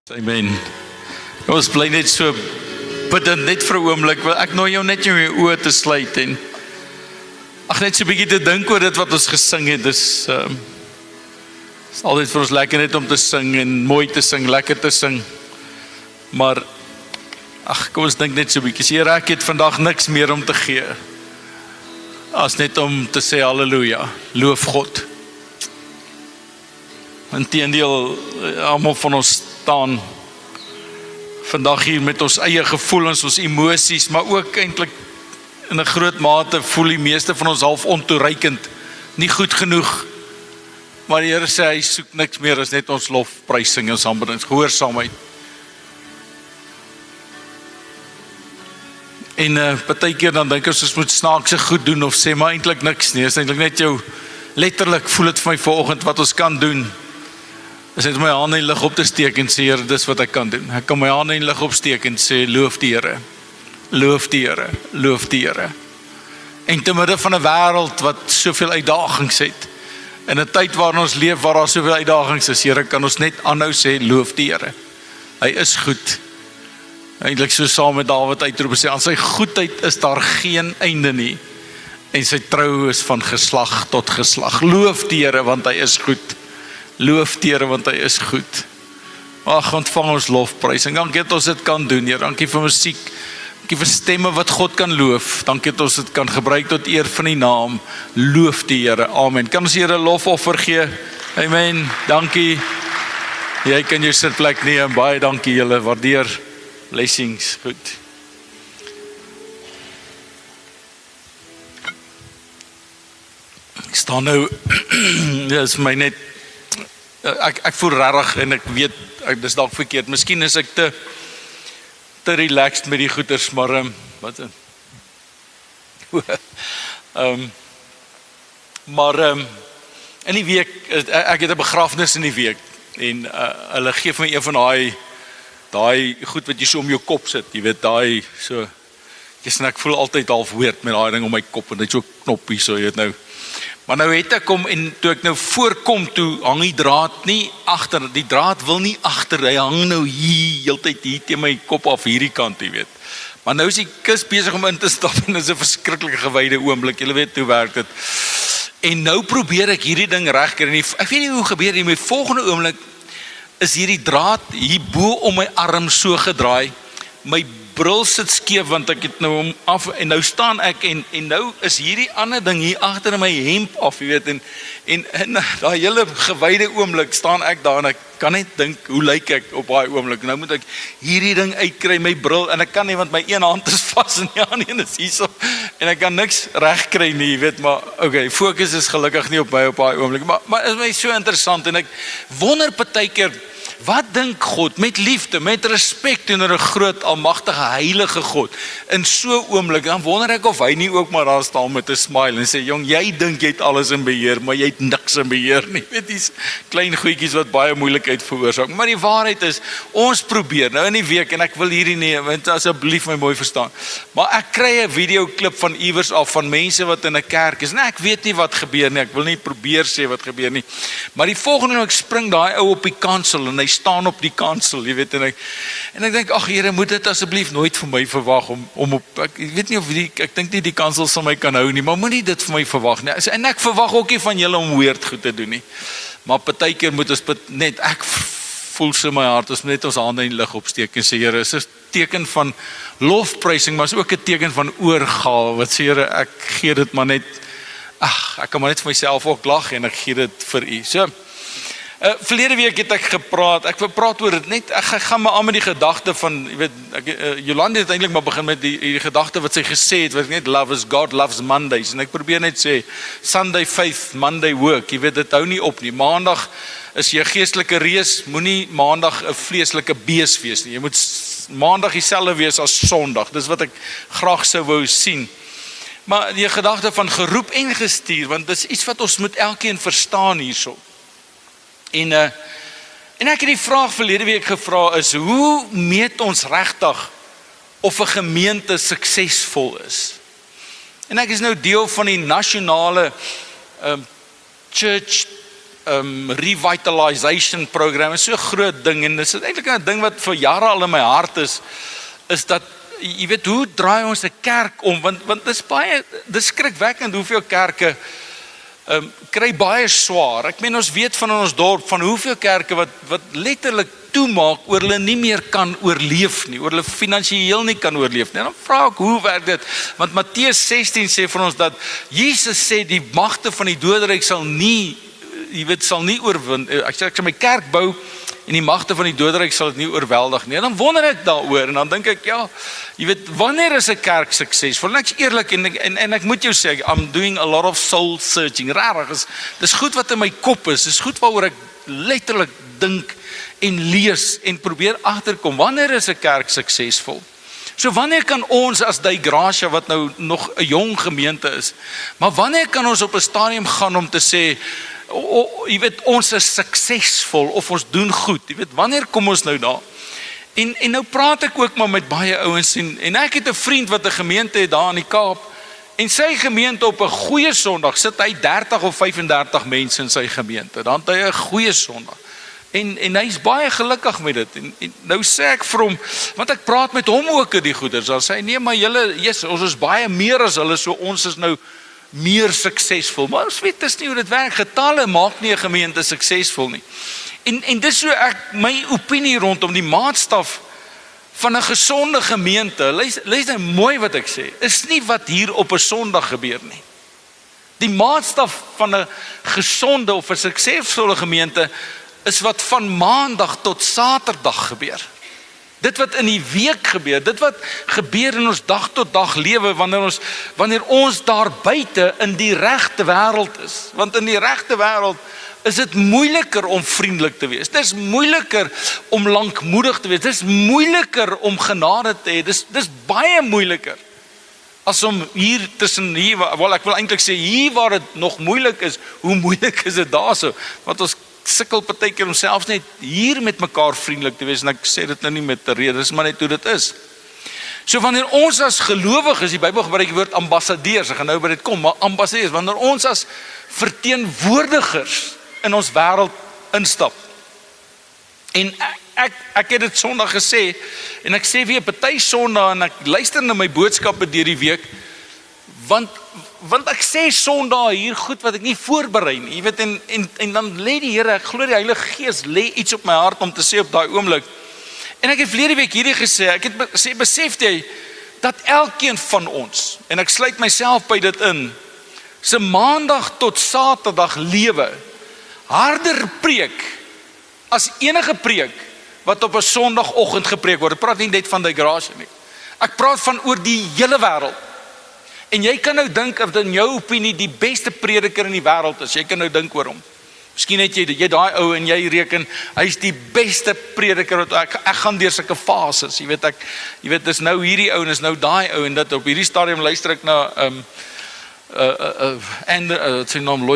Amen. Ons bly net so bidend net vir 'n oomblik. Ek nooi jou net jou oë te sluit en net so 'n bietjie te dink oor dit wat ons gesing het. Dis is altyd vir ons lekker net om te sing en mooi te sing, lekker te sing. Maar kom ons dink net so 'n bietjie. Here, ek het vandag niks meer om te gee as net om te sê halleluja, loof God. Inteendeel, almal van ons staan vandag hier met ons eie gevoelens, ons emosies, maar ook eintlik in 'n groot mate voel die meeste van ons half ontoereikend, nie goed genoeg. Maar die Here sê hy soek niks meer as net ons lofprysing en ons aanbidding, gehoorsaamheid. En partykeer dan dink ons moet snaakse goed doen of sê maar eintlik niks nie. Is eintlik net jou letterlik voel dit vir my vanoggend wat ons kan doen. Is net my hande in lig op te steek en sê Here, dis wat ek kan doen. Ek kan my hande in lig opsteek en sê loof die Here. Loof die Here. Loof die Here. En te midde van 'n wêreld wat soveel uitdagings het, in 'n tyd waarin ons leef waar daar soveel uitdagings is, Here, kan ons net aanhou sê loof die Here. Hy is goed. Eintlik so saam met Dawid uitroep sê aan sy goedheid is daar geen einde nie en sy trou is van geslag tot geslag. Loof die Here want hy is goed. Loof die Here want hy is goed. Ontvang ons lofprysing. Dankie dat ons dit kan doen, Here. Dankie vir musiek. Dankie vir stemme wat God kan loof. Dankie dat ons dit kan gebruik tot eer van die naam. Loof die Here. Amen. Kan ons die Here lofoffer gee? Amen. Dankie. Jy kan jou sitplek neem. Baie dankie julle. Waardeer. Blessings. Goed. Ek staan nou, dit is my net, ek voel regtig en ek weet, dis dalk verkeerd, miskien is ek te relaxed met die goeders, maar wat in die week, ek het 'n begrafnis in die week, en hulle gee vir my een van daai goed wat jy so om jou kop sit, jy weet, daai so, ek voel altyd half weird met daai ding om my kop, en dit so knoppie so, jy weet nou. Maar nou het ek kom, en toe ek nou voorkom, toe hang die draad nie agter, die draad wil nie agter, hy hang nou hier, heeltyd hier teen my kop af, hierdie kant, jy weet. Maar nou is die kus besig om in te stap, en dit is 'n verskriklike gewyde oomblik, julle weet hoe werk dit. En nou probeer ek hierdie ding regkry, en ek weet nie hoe gebeur nie, my volgende oomblik, is hierdie draad hier bo om my arm so gedraai, my bril sit skeef, want ek het nou hom af, en nou staan ek, en nou is hierdie ander ding hier agter in my hemp af, jy weet, en daai hele gewyde oomblik staan ek daar, en ek kan net dink, hoe lyk ek op daai oomblik, nou moet ek hierdie ding uitkry, my bril, en ek kan nie, want my een hand is vas, en die ander een is hierso, en ek kan niks regkry nie, jy weet, maar, okay, fokus is gelukkig nie op my op daai oomblik, maar is my so interessant, en ek wonder partykeer, wat dink God met liefde, met respek teenoor 'n groot, almagtige, heilige God, in so 'n oomblik, dan wonder ek of hy nie ook maar daar staan met 'n smile en sê, jong, jy dink jy het alles in beheer, maar jy het niks in beheer nie, weet jy, klein goedjies wat baie moeilikheid veroorsaak, maar die waarheid is, ons probeer, nou in die week, en ek wil hierdie nie, want asseblief my mooi verstaan, maar ek kry 'n videoklip van iewers af, van mense wat in 'n kerk is, ek weet nie wat gebeur nie, ek wil nie probeer sê wat gebeur nie, maar die volgende ek spring daai ou op die kansel, en hy staan op die kansel, jy weet, en ek dink, ag Here, moet dit asseblief nooit vir my verwag, om op, ek weet nie of ek dink nie die kansel sal my kan hou nie, maar moet nie dit vir my verwag nie, en ek verwag ook nie van julle om weird goed te doen nie, maar partykeer moet ons net, ek voel so my hart, ons moet net ons hande in lig opsteek, en sê, Here, is 'n teken van lofprysing, maar is ook 'n teken van oorgawe, wat sê, Here, ek gee dit maar net, ek kan maar net vir myself ook lag, en ek gee dit vir U, so, verlede week het ek wil praat oor dit net, ek gaan maar aan met die gedagte van, jy weet, Jolande het eintlik maar begin met die gedagte wat sy gesê het, wat ek net love is God loves Mondays, en ek probeer net sê, Sunday faith, Monday work, jy weet, dit hou nie op nie, Maandag is jy 'n geestelike reus, moenie Maandag 'n vleeslike bees wees nie, jy moet Maandag dieselfde wees as Sondag, dis wat ek graag sou wou sien, maar die gedagte van geroep en gestuur, want dis iets wat ons moet elkeen verstaan hierso. En ek het die vraag verlede week gevra is, hoe meet ons regtig of 'n gemeente suksesvol is? En ek is nou deel van die nasionale church revitalization program, is so 'n groot ding, en dit is eintlik 'n ding wat vir jare al in my hart is dat, jy weet, hoe draai ons 'n kerk om, want dis skrikwekkend hoeveel kerke kry baie swaar. Ek meen, ons weet van ons dorp, van hoeveel kerke wat letterlik toemaak, oor hulle nie meer kan oorleef nie, oor hulle finansiëel nie kan oorleef nie. En dan vra ek, hoe werk dit? Want Matteus 16 sê vir ons dat Jesus sê, die magte van die doderyk sal nie oorwin. Ek sal my kerk bou, en die magte van die doderyk sal dit nie oorweldig nie. En dan wonder ek daaroor, en dan dink ek, ja, jy weet, wanneer is 'n kerk suksesvol? En ek's eerlik, en ek moet jou sê, I'm doing a lot of soul searching. Rarig, dis goed wat in my kop is, dis goed waaroor ek letterlik dink en lees en probeer agterkom. Wanneer is 'n kerk suksesvol? So wanneer kan ons as Die Gracia, wat nou nog 'n jong gemeente is, maar wanneer kan ons op 'n stadium gaan om te sê, jy weet, ons is suksesvol, of ons doen goed, jy weet, wanneer kom ons nou daar? En nou praat ek ook maar met baie ouens, en ek het 'n vriend wat 'n gemeente het daar in die Kaap, en sy gemeente op 'n goeie Sondag, sit hy 30 of 35 mense in sy gemeente, dan het hy 'n goeie Sondag, en hy's baie gelukkig met dit, en nou sê ek vir hom, want ek praat met hom ook in die goeders, dan sê hy, nee, maar ons is baie meer as hulle, so ons is nou meer suksesvol, maar ons weet, dis nie hoe dit werk, getalle maak nie 'n gemeente suksesvol nie, en dis so my opinie rondom die maatstaf van 'n gesonde gemeente, luister mooi wat ek sê, is nie wat hier op 'n Sondag gebeur nie. Die maatstaf van 'n gesonde of 'n suksesvolle gemeente is wat van Maandag tot Saterdag gebeur. Dit wat in die week gebeur, dit wat gebeur in ons dag tot dag lewe, wanneer ons daar buite in die regte wêreld is. Want in die regte wêreld is dit moeiliker om vriendelik te wees. Dit is moeiliker om lankmoedig te wees. Dit is moeiliker om genade te hê. Dis baie moeiliker as om hier tussen hier, wel ek wil eintlik sê hier waar dit nog moeilik is, hoe moeilik is dit daarso? Want ons sukkel partykeer om selfs net hier met mekaar vriendelik te wees, en ek sê dit nou nie met 'n rede, dis maar net hoe dit is. So wanneer ons as gelowiges, die Bybel gebruik die woord ambassadeurs, ek gaan nou by dit kom, maar ambassadeurs, wanneer ons as verteenwoordigers in ons wêreld instap. En ek het dit Sondag gesê, en ek sê weer party Sondag, en ek luister na my boodskappe deur die week, want ek sê Sondag hier goed wat ek nie voorberei nie, jy weet, en dan lê die Here, ek glo die Heilige Gees lê iets op my hart om te sê op daai oomblik. En ek het verlede week hierdie gesê, ek het sê, besef jy dat elkeen van ons, en ek sluit myself by dit in, se Maandag tot Saterdag lewe harder preek as enige preek wat op 'n Sondagoggend gepreek word. Ek praat nie net van Die Gracia nie. Ek praat van oor die hele wêreld. En jy kan nou dink of dit in jou opinie die beste prediker in die wêreld is. Jy kan nou dink oor hom. Miskien het jy daai ou en jy reken hy's die beste prediker wat ek gaan deur sulke fases. Jy weet dis nou hierdie ou en is nou daai ou, en dit op hierdie stadium luister ek na sy naam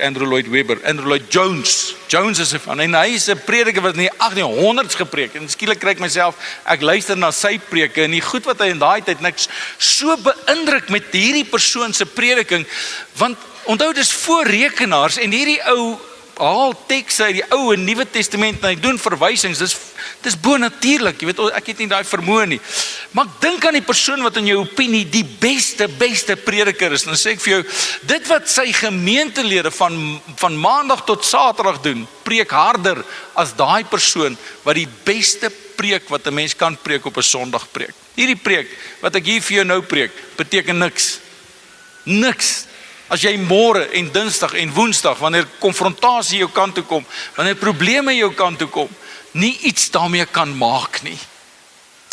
Andrew Lloyd Webber, Andrew Lloyd Jones. Jones is en hy is 'n prediker wat in die 1800s gepreek, en skielik kry ek myself, ek luister na sy preke, en die goed wat hy in daai tyd, en ek so beïndruk met hierdie persoon se prediking, want onthou dis voor rekenaars, en hierdie ou haal tekste uit die Ou en Nuwe Testament, en hy doen verwysings, dis bonatuurlik, jy weet, ek het nie daai vermoë nie, maar ek dink aan die persoon wat in jou opinie die beste prediker is, en dan sê ek vir jou, dit wat sy gemeentelede van Maandag tot Saterdag doen, preek harder as daai persoon wat die beste preek wat 'n mens kan preek op 'n Sondag preek. Hierdie preek wat ek hier vir jou nou preek, beteken niks. As jy môre en Dinsdag en Woensdag, wanneer konfrontasie jou kant toe kom, wanneer probleme jou kant toe kom, nie iets daarmee kan maak nie.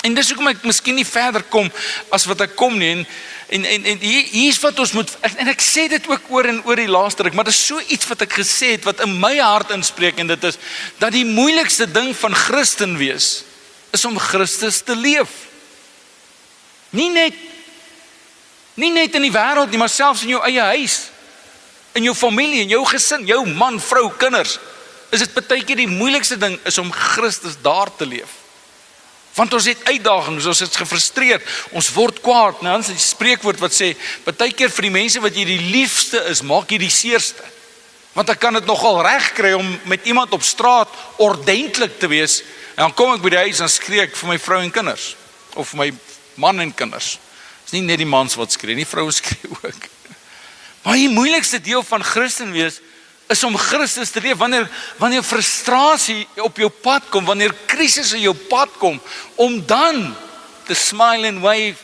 En dis hoekom ek miskien nie verder kom as wat ek kom nie, en hier's wat ons moet, en ek sê dit ook oor en oor die laaste ruk, maar dis so iets wat ek gesê het, wat in my hart inspreek, en dit is, dat die moeilikste ding van Christen wees, is om Christus te leef. Nie net in die wêreld nie, maar selfs in jou eie huis, in jou familie, in jou gesin, jou man, vrou, kinders, is dit partykeer die moeilikste ding, is om Christus daar te leef. Want ons het uitdagings, ons is gefrustreerd, ons word kwaad, nou is die spreekwoord wat sê, partykeer vir die mense wat jy die liefste is, maak jy die seerste. Want ek kan dit nogal reg kry om met iemand op straat ordentlik te wees, en dan kom ek by die huis en skree ek vir my vrou en kinders, of vir my man en kinders. Dis nie net die mans wat skree, die vrouens skree ook. Maar die moeilikste deel van Christen wees, is om Christus te leef, wanneer frustrasie op jou pad kom, wanneer krisis in jou pad kom, om dan te smile and wave,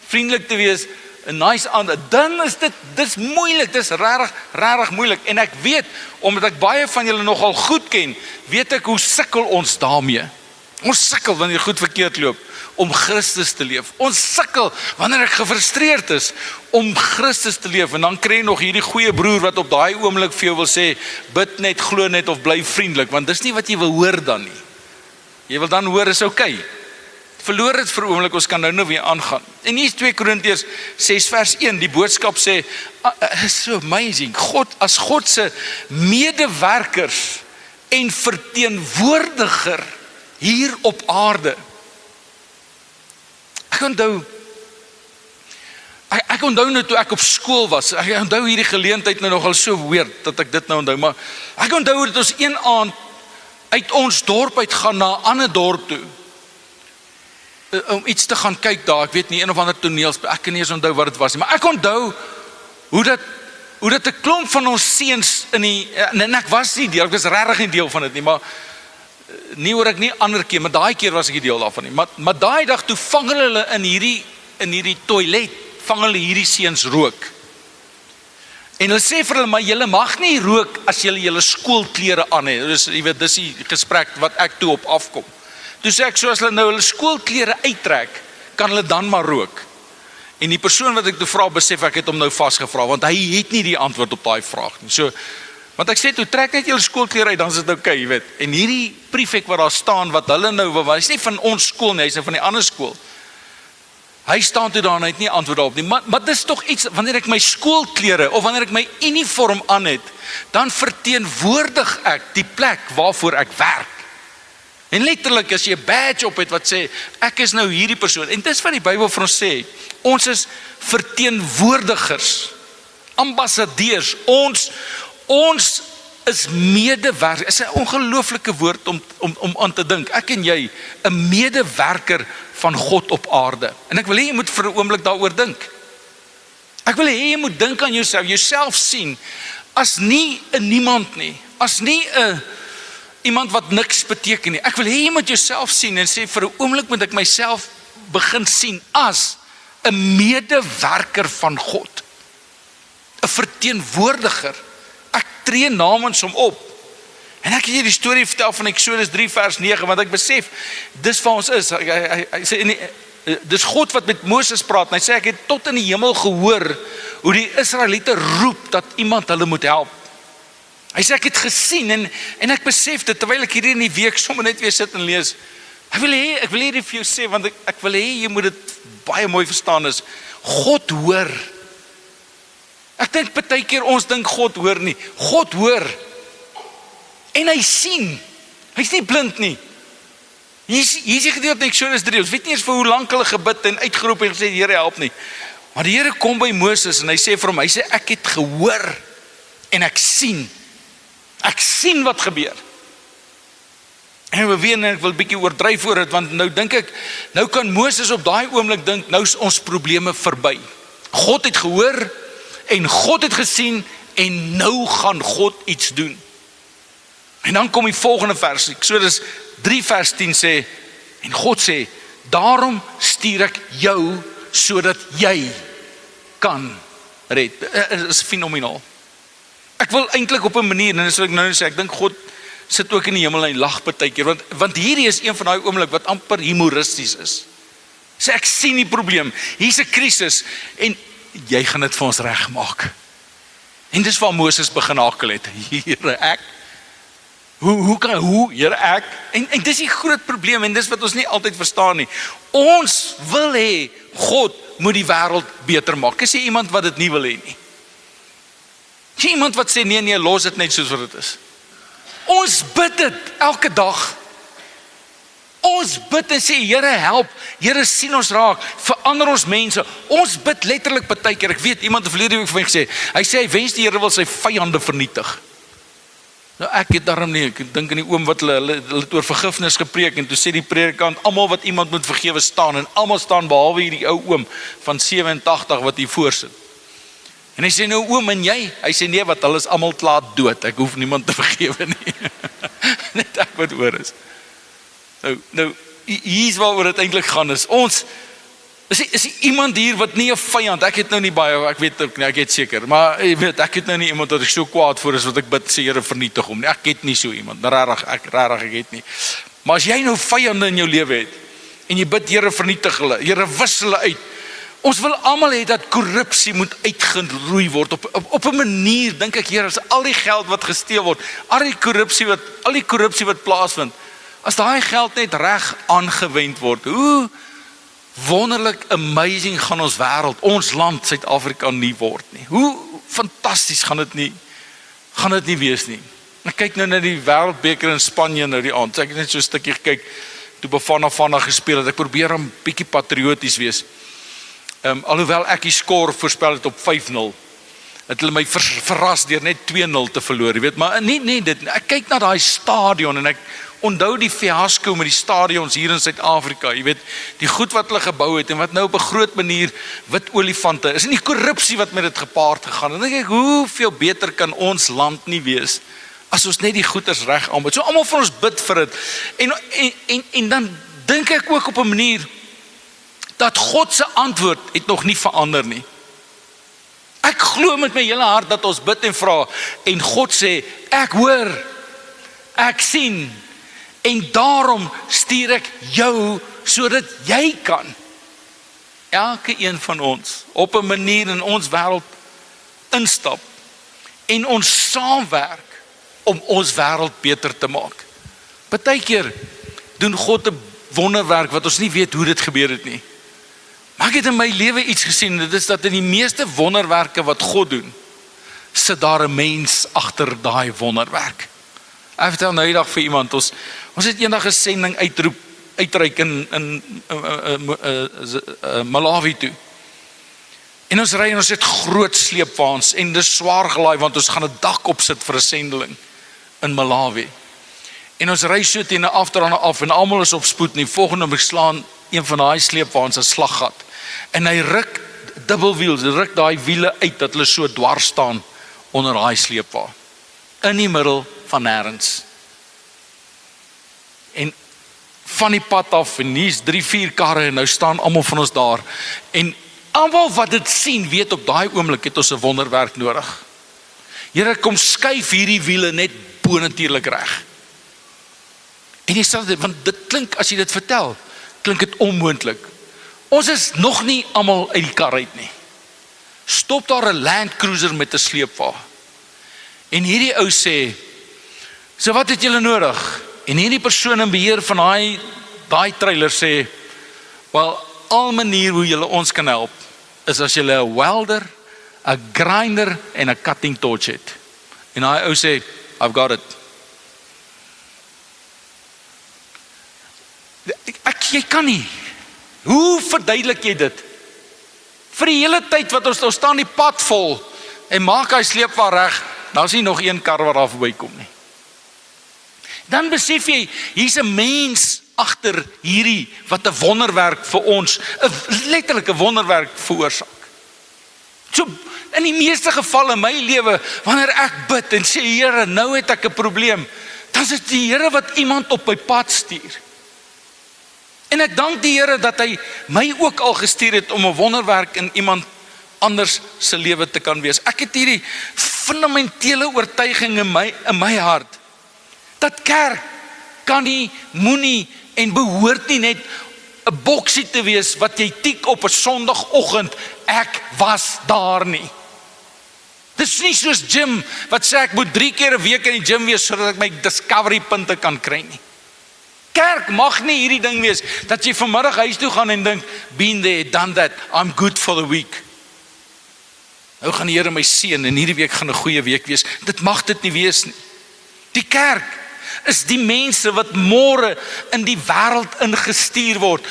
vriendelik te wees, 'n nice ander, dan is dis moeilik, dis regtig moeilik, en ek weet, omdat ek baie van julle nogal goed ken, weet ek hoe sukkel ons daarmee. Ons sukkel wanneer goed verkeerd loop, om Christus te leef. Ons sukkel wanneer ek gefrustreerd is, om Christus te leef, en dan kry jy nog hierdie goeie broer, wat op daai oomblik vir jou wil sê, bid net, glo net, of bly vriendelik, want dis nie wat jy wil hoor dan nie. Jy wil dan hoor, is okay. Verloor het vir 'n oomblik, ons kan nou weer aangaan. En hier is 2 Korintiërs 6 vers 1, die boodskap sê, is so amazing, as God se medewerkers en verteenwoordiger hier op aarde. Ek onthou nou toe ek op skool was, ek onthou hierdie geleentheid nou nogal so weird, dat ek dit nou onthou, maar ek onthou dat ons een aand uit ons dorp uit gaan na 'n ander dorp toe, om iets te gaan kyk daar, ek weet nie, een of ander toneels, ek kan nie eens onthou wat dit was nie, maar ek onthou hoe dat 'n klomp van ons seuns en ek was nie deel, ek was regtig nie deel van dit nie, maar nie hoor ek nie ander keer, maar daai keer was ek nie deel daarvan nie, maar daai dag toe vang hulle in hierdie toilet, vang hulle hierdie seuns rook, en hulle sê vir hulle, maar julle mag nie rook as julle skoolklere aan het, dus jy weet, dis die gesprek wat ek toe op afkom. Toe sê ek, so as hulle nou hulle skoolklere uittrek, kan hulle dan maar rook. En die persoon wat ek toe vra, besef ek het hom nou vasgevra, want hy het nie die antwoord op daai vraag nie. So, want ek sê toe, trek net julle skoolklere uit, dan is dit okay, jy weet. En hierdie prefek wat daar staan, wat hulle nou, hy is nie van ons skool nie, hy is nou van die ander skool. Hy staan toe daar en hy het nie antwoord daarop nie, maar dis tog iets, wanneer ek my skoolklere, of wanneer ek my uniform aan het, dan verteenwoordig ek die plek waarvoor ek werk. En letterlik as jy 'n badge op het wat sê, ek is nou hierdie persoon, en dis wat die Bybel vir ons sê, ons is verteenwoordigers, ambassadeurs, ons is medewerker, is 'n ongelooflike woord om aan te dink, ek en jy, 'n medewerker van God op aarde, en ek wil hê jy moet vir 'n oomblik daaroor dink, ek wil hê jy moet dink aan jouself sien, as nie 'n niemand nie, as nie 'n iemand wat niks beteken nie. Ek wil hê jy moet jouself sien en sê, vir 'n oomblik moet ek myself begin sien as 'n medewerker van God. 'n Verteenwoordiger. Ek tree namens hom op. En ek het hier die storie vertel van Eksodus 3 vers 9, want ek besef, dis waar ons is. Hy sê, dis God wat met Moses praat, en hy sê, ek het tot in die hemel gehoor, hoe die Israeliete roep, dat iemand hulle moet help. Hy sê, ek het gesien, en ek besef dit, terwyl ek hierdie in die week sommer net weer sit en lees, ek wil hê dit vir jou sê, want ek wil hê, jy moet dit baie mooi verstaan is, God hoor. Ek dink partykeer ons dink God hoor nie, God hoor, en hy sien, hy's nie blind nie. Hier is die gedeelte in Eksodus 3, ons weet nie eens vir hoe lank hulle gebid en uitgeroep en gesê, Here help nie, maar die Here kom by Moses, en hy sê vir hom, hy sê, ek het gehoor, en ek sien wat gebeur. En we weer, ek wil 'n bietjie oordryf oor dit, want nou dink ek, nou kan Moses op daai oomblik dink, nou is ons probleme verby. God het gehoor, en God het gesien, en nou gaan God iets doen. En dan kom die volgende vers, Eksodus 3 vers 10 sê, en God sê, daarom stuur ek jou, sodat jy kan red. Dit is fenomenaal. Ek wil eintlik op 'n manier, en dis wat ek nou sê, ek dink God sit ook in die hemel en lag partykeer, want hierdie is een van daai oomblik wat amper humoristies is. Sê ek sien die probleem, hier's 'n krisis, en jy gaan dit vir ons regmaak. En dis waar Moses begin hakel het, Here ek, Here ek, en dis die groot probleem, en dis wat ons nie altyd verstaan nie. Ons wil hê, God moet die wêreld beter maak. Is jy iemand wat dit nie wil hê nie? Is jy iemand wat sê, nee, los dit net soos wat dit is? Ons bid dit elke dag. Ons bid en sê, Here help, Here sien ons raak, verander ons mense. Ons bid letterlik partykeer, ek weet, iemand het verlede week vir my gesê, hy sê, hy wens die Here wil sy vyande vernietig. Nou ek het daarom nie, ek dink aan die oom wat hulle het oor vergifnis gepreek, en toe sê die predikant, almal wat iemand moet vergewe staan, en almal staan behalwe hierdie ou oom van 87 wat hier voorsit. En hy sê, nou oom, en jy? Hy sê, nee, wat, hulle is almal klaar dood, ek hoef niemand te vergewe nie. Net ek wat oor is. Nou, hier is waaroor het eintlik gaan, is ons, is iemand hier wat nie 'n vyand, ek het nou nie baie, ek weet ook nie, ek het seker, maar jy weet, ek het nou nie iemand wat ek so kwaad voor is, wat ek bid, sê Here vernietig hom nie, ek het nie so iemand, rarig, ek het nie. Maar as jy nou vyande in jou lewe het, en jy bid, Here vernietig hulle, Here wis hulle uit, ons wil almal hê dat korrupsie moet uitgeroei word, op 'n manier, dink ek, Here, as al die geld wat gesteel word, al die korrupsie wat plaasvind, as daai geld net reg aangewend word, hoe wonderlik, amazing gaan ons wêreld, ons land Suid-Afrika nie word nie. Hoe fantasties gaan dit nie wees nie. Ek kyk nou na die wêreldbeker in Spanje nou die aand. Ek het net so 'n stukkie gekyk toe Bafana gespeel het. Ek probeer 'n bietjie patrioties wees. Alhoewel ek die skor voorspel het op 5-0. Het hulle my verras deur net 2-0 te verloor, jy weet, maar nie dit. Ek kyk na daai stadion en ek onthou die fiasco met die stadions hier in Suid-Afrika, jy weet, die goed wat hulle gebou het en wat nou op 'n groot manier wit olifante is, en die korrupsie wat met dit gepaard gegaan. En dan dink ek, hoeveel beter kan ons land nie wees as ons net die goeders reg aanbid. So almal van ons bid vir dit. En dan dink ek ook op 'n manier dat God se antwoord het nog nie verander nie. Ek glo met my hele hart dat ons bid en vra en God sê, ek hoor, ek sien, en daarom stuur ek jou sodat jy kan, elke een van ons, op 'n manier in ons wêreld instap en ons saamwerk om ons wêreld beter te maak. Partykeer doen God 'n wonderwerk wat ons nie weet hoe dit gebeur het nie. Maar ek het in my lewe iets gesien, dit is dat in die meeste wonderwerke wat God doen, sit daar 'n mens agter daai wonderwerk. Ek vertel nou die dag vir iemand, ons het eendag 'n sending uitreik in Malawi toe. En ons ry en ons het groot sleepwaens en dis swaar gelaai want ons gaan 'n dak opsit vir 'n sendeling in Malawi. En ons ry so teen 'n afdraande af en almal is op spoed en die volgende oomblik slaan een van daai sleepwaens 'n slaggat. En hy ruk dubbelwiels, ruk daai wiele uit dat hulle so dwars staan onder daai sleepwa. In die middel van nêrens. En van die pad af en hier's 3-4 karre en nou staan almal van ons daar. En almal wat dit sien weet op daai oomblik het ons 'n wonderwerk nodig. Here, kom skuif hierdie wiele net bonatuurlik reg. En jy sê dit, want dit klink as jy dit vertel, klink dit onmoontlik. Ons is nog nie almal uit die kar uit nie. Stop daar 'n Land Cruiser met 'n sleepwa. En hierdie ou sê, so wat het julle nodig? En hierdie persoon in beheer van daai trailer sê, wel, al manier hoe julle ons kan help, is as julle 'n welder, 'n grinder en 'n cutting torch het. En daai ou sê, I've got it. Jy kan nie. Hoe verduidelik jy dit? Vir die hele tyd wat ons staan die pad vol en maak hy sleepwa reg, daar is nie nog een kar wat daar verbykom nie. Dan besef jy, hier's 'n mens agter hierdie wat 'n wonderwerk vir ons, 'n letterlike wonderwerk veroorsaak. So in die meeste gevalle in my lewe, wanneer ek bid en sê, Here, nou het ek 'n probleem, dan is dit die Here wat iemand op my pad stuur. En ek dank die Here dat hy my ook al gestuur het om 'n wonderwerk in iemand anders se lewe te kan wees. Ek het hierdie fundamentele oortuiging in my hart, dat kerk kan nie, moenie en behoort nie net 'n boksie te wees wat jy tik op 'n Sondagoggend, ek was daar nie. Dis nie soos gym, wat sê ek moet 3 keer 'n week in die gym wees, sodat ek my discovery punte kan kry nie. Kerk mag nie hierdie ding wees, dat jy vanmiddag huis toe gaan en dink, been there, done that, I'm good for the week. Nou gaan die Here my seën en hierdie week gaan 'n goeie week wees. Dit mag dit nie wees nie. Die kerk is die mense wat môre in die wêreld ingestuur word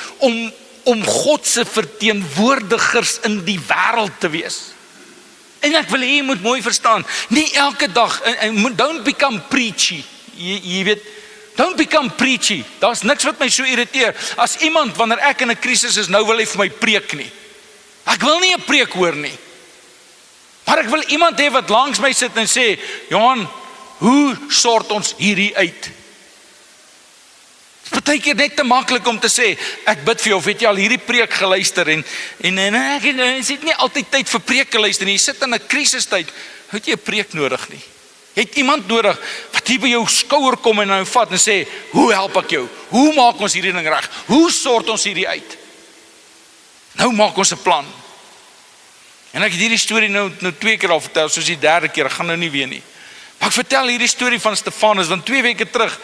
om God se verteenwoordigers in die wêreld te wees. En ek wil hê jy moet mooi verstaan, nie elke dag, en don't become preachy, jy weet, don't become preachy, daar's niks wat my so irriteer, as iemand, wanneer ek in 'n krisis is, nou wil hy vir my preek nie. Ek wil nie 'n preek hoor nie, maar ek wil iemand hê wat langs my sit en sê, Johan, hoe sort ons hierdie uit? Het is partykeer net te maklik om te sê, ek bid vir jou, of het jy al hierdie preek geluister, en ek het nie altyd tyd vir preek geluister nie, jy sit in 'n krisistyd, het jy 'n preek nodig nie. Jy het iemand nodig, wat hier by jou skouer kom en nou vat en sê, hoe help ek jou? Hoe maak ons hierdie ding reg? Hoe sort ons hierdie uit? Nou maak ons 'n plan. En ek het hierdie storie nou 2 keer al vertel, soos die 3de keer, ek gaan nou nie weer nie. Maar ek vertel hierdie storie van Stefanus, want 2 weke terug,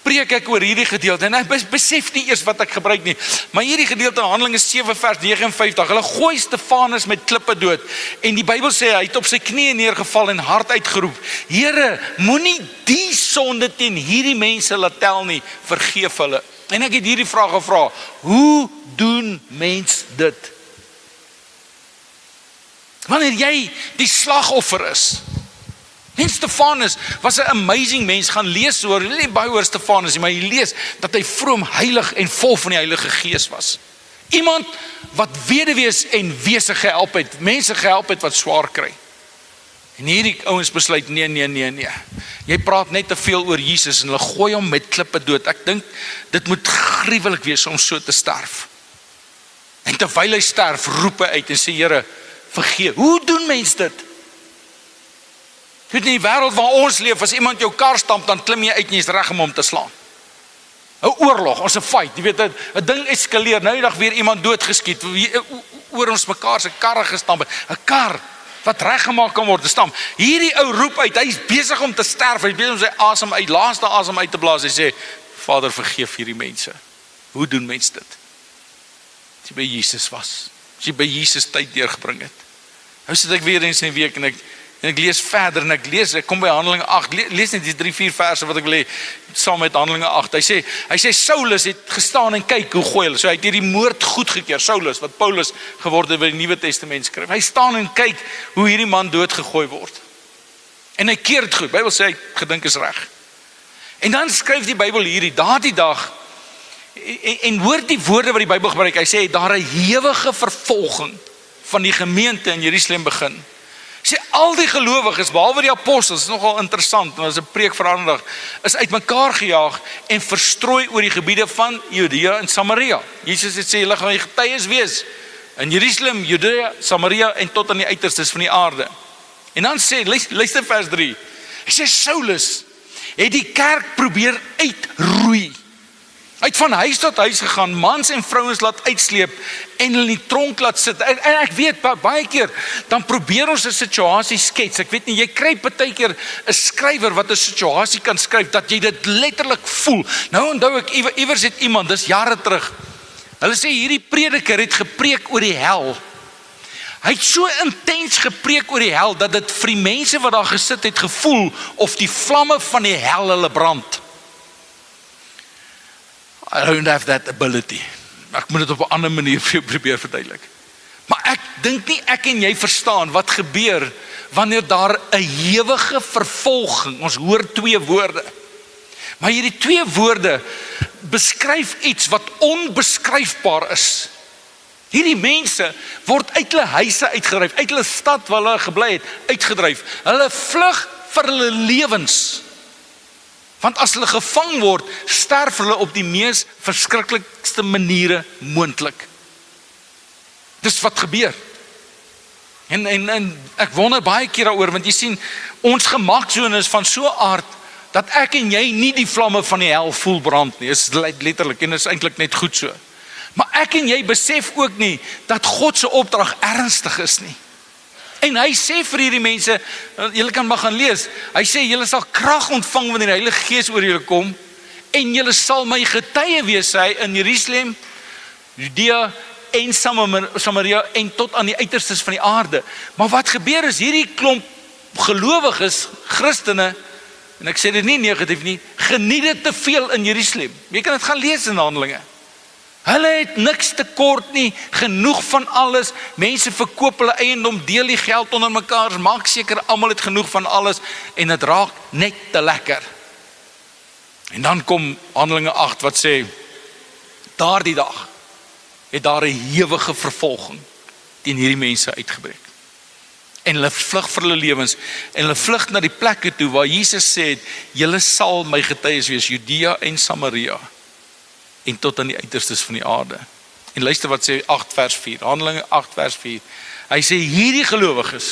preek ek oor hierdie gedeelte, en ek besef nie eers wat ek gebruik nie, maar hierdie gedeelte in Handelinge 7 vers 59, hulle gooi Stefanus met klippe dood, en die Bybel sê, hy het op sy knieë neergeval en hard uitgeroep, Here, moenie die sonde teen hierdie mense laat tel nie, vergeef hulle. En ek het hierdie vraag gevra, hoe doen mens dit? Wanneer jy die slagoffer is, en Stefanus was 'n amazing mens, gaan lees oor, nie baie oor Stefanus nie, maar jy lees dat hy vroom, heilig en vol van die Heilige Gees was. Iemand wat weduwees en wese gehelp het, mense gehelp het wat swaar kry. En hierdie ouens besluit, nee. Jy praat net te veel oor Jesus en hulle gooi hom met klippe dood. Ek dink dit moet gruwelik wees om so te sterf. En terwyl hy sterf, roep hy uit en sê, Here, vergeef. Hoe doen mens dit? In die wêreld waar ons leef, as iemand jou kar stamp, dan klim jy uit en jy is reg om hom te slaan. 'n oorlog, ons 'n fight, jy weet, 'n ding eskaleer, nou die dag weer iemand doodgeskiet, oor ons mekaar se karre gestamp, 'n kar wat reggemaak kan word, te stamp. Hierdie ou roep uit, hy is besig om te sterf, hy is besig om sy asem uit, laaste asem uit te blaas, hy sê, Vader, vergeef hierdie mense. Hoe doen mens dit? As jy by Jesus was, as jy by Jesus tyd deurgebring het. Nou sit ek weer eens in die week en ek lees verder en ek kom by Handelinge 8, lees net die 3-4 verse wat ek wil hê, saam met Handelinge 8, hy sê Saulus het gestaan en kyk hoe gooi hulle, so hy het hierdie moord goedgekeur, Saulus, wat Paulus geword het by die Nuwe Testament skryf, hy staan en kyk hoe hierdie man doodgegooi word, en hy keer dit goed, Bybel sê hy gedink is reg, en dan skryf die Bybel hierdie, daardie dag, en hoor die woorde wat die Bybel gebruik, hy sê, daar 'n ewige vervolging van die gemeente in Jerusalem begin, sê al die gelowiges, behalwe die apostels, is nogal interessant, want dit is 'n preek vir 'n ander dag, is uitmekaar gejaag en verstrooi oor die gebiede van Judea en Samaria. Jesus het sê, julle gaan my getuies wees in Jerusalem, Judea, Samaria en tot aan die uiterstes van die aarde. En dan sê, luister vers 3, hy sê Saulus het die kerk probeer uitroei. Hy het van huis tot huis gegaan, mans en vrouens laat uitsleep en hulle in die tronk laat sit. En ek weet, baie keer, dan probeer ons 'n situasie skets. Ek weet nie, jy kry partykeer 'n skrywer wat 'n situasie kan skryf, dat jy dit letterlik voel. Nou onthou ek, iewers het iemand, dis jare terug, hulle sê hierdie prediker het gepreek oor die hel. Hy het so intens gepreek oor die hel, dat dit vir die mense wat daar gesit het gevoel, of die vlamme van die hel hulle brand. I don't have that ability. Ek moet dit op 'n ander manier vir jou probeer verduidelik. Maar ek dink nie ek en jy verstaan wat gebeur wanneer daar 'n ewige vervolging, ons hoor 2 woorde. Maar hierdie 2 woorde beskryf iets wat onbeskryfbaar is. Hierdie mense word uit hulle huise uitgedryf, uit hulle stad waar hulle gebly het, uitgedryf. Hulle vlug vir hulle lewens. Want as hulle gevang word, sterf hulle op die mees verskriklikste maniere moontlik. Dis wat gebeur. En ek wonder baie keer daaroor, want jy sien, ons gemaksone is van so 'n aard, dat ek en jy nie die vlamme van die hel voel brand nie, is letterlik, en is eintlik net goed so. Maar ek en jy besef ook nie, dat God se opdrag ernstig is nie. En hy sê vir hierdie mense, julle kan maar gaan lees, hy sê, julle sal krag ontvang wanneer die Heilige Gees oor julle kom, en julle sal my getuie wees, sê hy, in Jerusalem, Judea en Samaria, en tot aan die uiterstes van die aarde. Maar wat gebeur is, hierdie klomp gelowiges, Christene, en ek sê dit nie negatief nie, geniet dit te veel in Jerusalem. Jy kan dit gaan lees in Handelinge. Hulle het niks tekort nie, genoeg van alles. Mense verkoop hulle eiendom, deel die geld onder mekaar, maak seker almal het genoeg van alles en dit raak net te lekker. En dan kom Handelinge 8 wat sê, daardie dag het daar 'n hewige vervolging teen hierdie mense uitgebreek. En hulle vlug vir hulle lewens en hulle vlug na die plekke toe waar Jesus sê, julle sal my getuies wees, Judea en Samaria en tot aan die uiterstes van die aarde. En luister wat sê 8 vers 4, Handelinge 8 vers 4. Hy sê hierdie gelowiges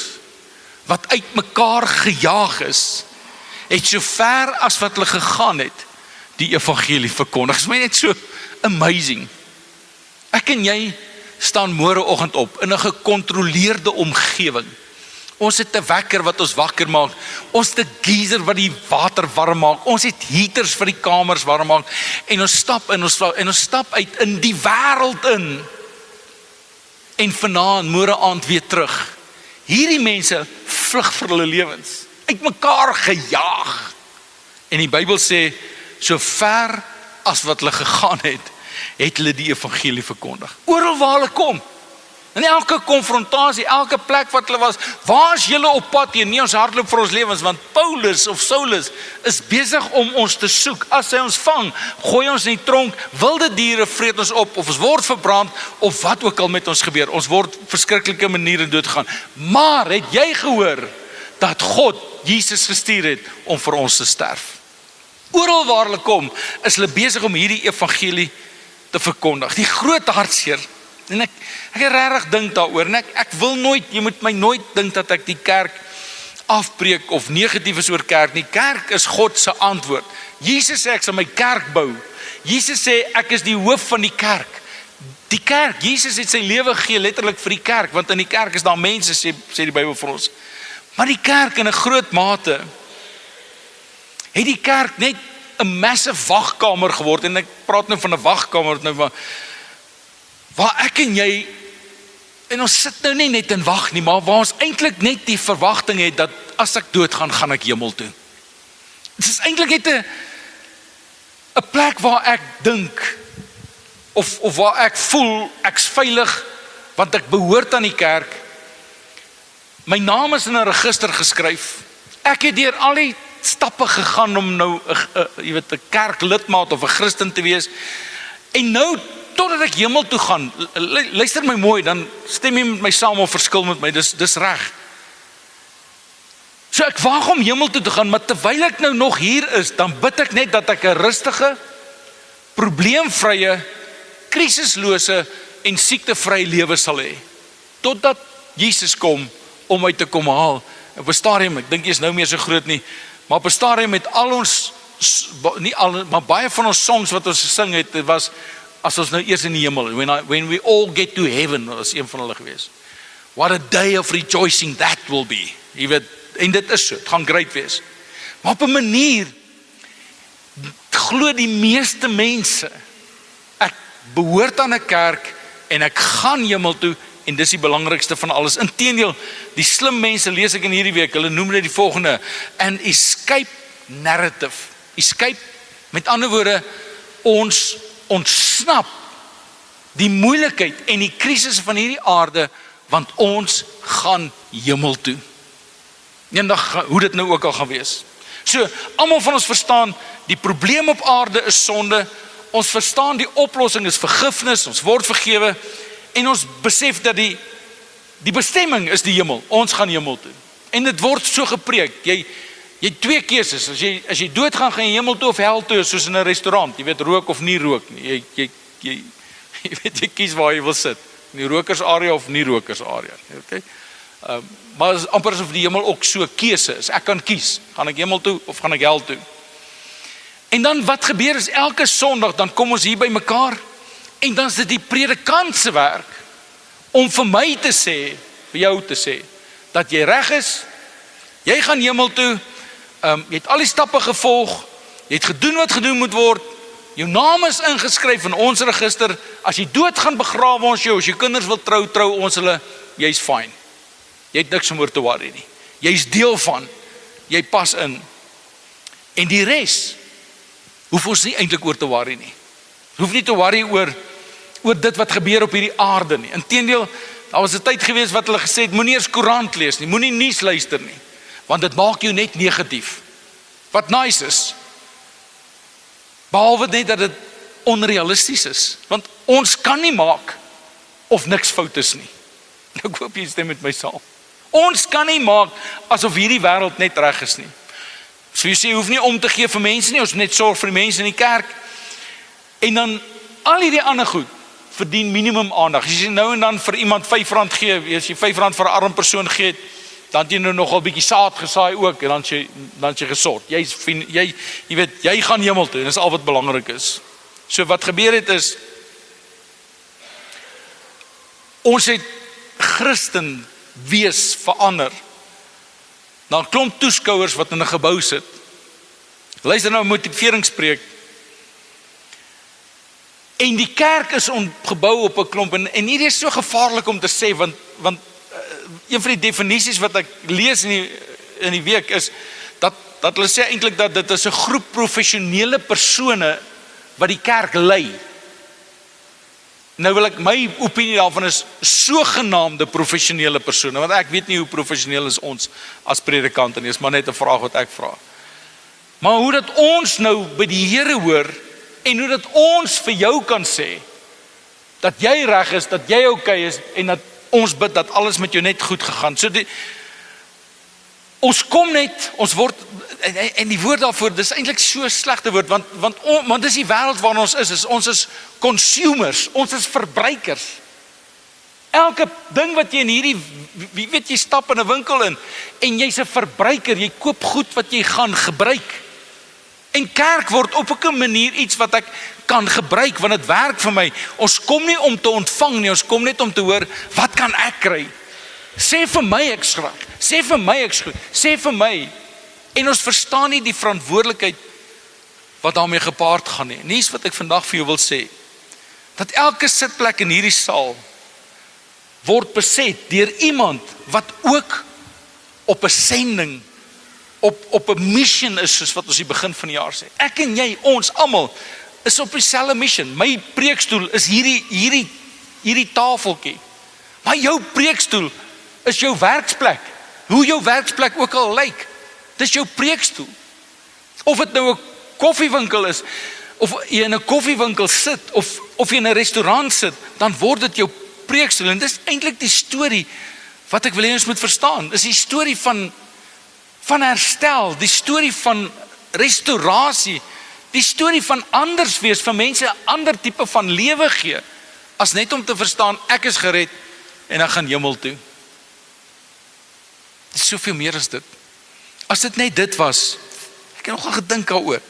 wat uit mekaar gejaag is, het so ver as wat hulle gegaan het, die evangelie verkondig. Dit is my net so amazing. Ek en jy staan môreoggend op in 'n gekontroleerde omgewing. Ons het 'n wekker wat ons wakker maak. Ons het 'n geyser wat die water warm maak. Ons het heaters vir die kamers warm maak. En ons stap uit in die wêreld in. En vanaand, môre aand weer terug. Hierdie mense vlug vir hulle lewens. Uit mekaar gejaag. En die Bybel sê, so ver as wat hulle gegaan het hulle die evangelie verkondig. Oral waar hulle kom. In elke konfrontasie, elke plek wat hulle was, waar is julle op pad hier? Nie ons hardloop vir ons lewens, want Paulus of Saulus is besig om ons te soek. As hy ons vang, gooi ons in die tronk, wilde diere vreet ons op, of ons word verbrand, of wat ook al met ons gebeur. Ons word verskriklike maniere doodgegaan. Maar het jy gehoor dat God Jesus gestuur het om vir ons te sterf? Oral waar hulle kom, is hulle besig om hierdie evangelie te verkondig. Die groot hartseer. En ek het regtig dink daaroor, en ek wil nooit, jy moet my nooit dink dat ek die kerk afbreek of negatief is oor kerk nie. Kerk is God se antwoord. Jesus sê ek sal my kerk bou. Jesus sê ek is die hoof van die kerk. Die kerk, Jesus het sy lewe gegee letterlik vir die kerk, want in die kerk is daar mense, sê die Bybel vir ons. Maar die kerk in 'n groot mate het die kerk net 'n massive wagkamer geword, en ek praat nou van 'n wagkamer nou waar ek en jy, en ons sit nou nie net in wag nie, maar waar ons eintlik net die verwagting het dat as ek doodgaan, gaan ek hemel toe. Dit is eintlik net 'n plek waar ek dink of waar ek voel ek's veilig want ek behoort aan die kerk. My naam is in 'n register geskryf. Ek het deur al die stappe gegaan om nou 'n kerklidmaat of 'n Christen te wees. En nou totdat ek hemel toe gaan, luister my mooi, dan stem jy met my saam of verskil met my, dis reg. So ek waag om hemel toe te gaan, maar terwyl ek nou nog hier is, dan bid ek net dat ek 'n rustige, probleemvrye, krisislose en siektevrye lewe sal hê. Totdat Jesus kom om my te kom haal. Op 'n stadium, ek dink jy is nou meer so groot nie, maar op 'n stadium met al ons, nie al, maar baie van ons songs wat ons gesing het, dit was, as ons nou eers in die hemel, when we all get to heaven, was een van hulle gewees. What a day of rejoicing that will be. Jy weet, en dit is so, het gaan great wees. Maar op 'n manier, glo die meeste mense, ek behoort aan 'n kerk, en ek gaan hemel toe, en dis die belangrikste van alles. Inteendeel, die slim mense, lees ek in hierdie week, hulle noem dit die volgende, an escape narrative. Escape, met ander woorde, ons ontsnap die moeilikheid en die krisis van hierdie aarde, want ons gaan hemel toe. Eendag, hoe dit nou ook al gaan wees. So, almal van ons verstaan, die probleem op aarde is sonde, ons verstaan die oplossing is vergifnis, ons word vergewe, en ons besef dat die bestemming is die hemel, ons gaan hemel toe. En dit word so gepreek, jy het twee keuses, as jy doodgaan, gaan jy hemel toe of hel toe, soos in 'n restaurant, jy weet, rook of nie rook nie, jy kies waar jy wil sit, in die rokersarea of nie rokersarea, okay? Maar is amper asof die hemel ook so 'n keuse is, ek kan kies, gaan ek hemel toe of gaan ek hel toe? En dan wat gebeur is, elke Sondag, dan kom ons hier by mekaar, en dan is dit die predikant se werk, om vir my te sê, vir jou te sê, dat jy reg is, jy gaan hemel toe, jy het al die stappe gevolg, jy het gedoen wat gedoen moet word, jou naam is ingeskryf in ons register, as jy dood gaan begrawe ons jou, as jy kinders wil trou ons hulle, jy's fine. Jy het niks om oor te worry nie. Jy's deel van, jy pas in. En die res, hoef ons nie eintlik oor te worry nie. Hoef nie te worry oor oor dit wat gebeur op hierdie aarde nie. Inteendeel, daar was 'n tyd gewees wat hulle gesê het, moenie eers koerant lees nie, moenie nuus luister nie, want dit maak jou net negatief. Wat nice is, behalwe net dat dit onrealisties is, want ons kan nie maak of niks fout is nie. Ek hoop jy stem met my saam. Ons kan nie maak asof hierdie wêreld net reg is nie. So jy sê, jy hoef nie om te gee vir mense nie, ons net sorg vir die mense in die kerk. En dan al hierdie ander goed verdien minimum aandag. As jy nou en dan vir iemand R5 gee, as jy R5 vir 'n arm persoon gee, dan het jy nou nogal 'n bietjie saad gesaai ook, en dan jy gesort. Jy weet, jy gaan hemel toe, en dis al wat belangrik is. So wat gebeur het is, ons het Christen wees verander na 'n klomp toeskouers wat in 'n gebou sit. Luister nou 'n motiveringspreek. En die kerk is gebou op 'n klomp, en hierdie is so gevaarlik om te sê, want een van die definisies wat ek lees in die week is, dat hulle sê eintlik dat dit is 'n groep professionele persone wat die kerk lei. Nou wil ek, my opinie daarvan is sogenaamde professionele persone, want ek weet nie hoe professioneel is ons as predikante nie, is maar net 'n vraag wat ek vra. Maar hoe dat ons nou by die Here hoor, en hoe dat ons vir jou kan sê, dat jy reg is, dat jy okay is, en dat ons bid dat alles met jou net goed gegaan. So ons kom net, ons word, en die woord daarvoor, dis eintlik so 'n slegte woord, want dis die wêreld waarin ons is consumers, ons is verbruikers. Elke ding wat jy in hierdie, wie weet, jy stap in 'n winkel in, en jy's 'n verbruiker, jy koop goed wat jy gaan gebruik. En kerk word op 'n manier iets wat ek kan gebruik, want dit werk vir my. Ons kom nie om te ontvang nie, ons kom net om te hoor, wat kan ek kry? Sê vir my ek skrik, sê vir my ek goed, sê vir my. En ons verstaan nie die verantwoordelikheid wat daarmee gepaard gaan nie. En dis wat ek vandag vir jou wil sê, dat elke sitplek in hierdie saal word beset deur iemand wat ook op 'n sending, op 'n mission is, soos wat ons die begin van die jaar sê. Ek en jy, ons almal is op dieselfde mission. My preekstoel is hierdie tafeltjie. Maar jou preekstoel is jou werksplek. Hoe jou werksplek ook al lyk, dis jou preekstoel. Of dit nou 'n koffiewinkel is, of jy in 'n koffiewinkel sit, of jy in 'n restaurant sit, dan word dit jou preekstoel. En dis eintlik die storie wat ek wil hê ons moet verstaan. Is die storie van herstel, die storie van restaurasie, die storie van anders wees, vir mense 'n ander tipe van lewe gee, as net om te verstaan, ek is gered en ek gaan hemel toe. Dit is soveel meer as dit. As dit net dit was, ek het nogal gedink daaroor,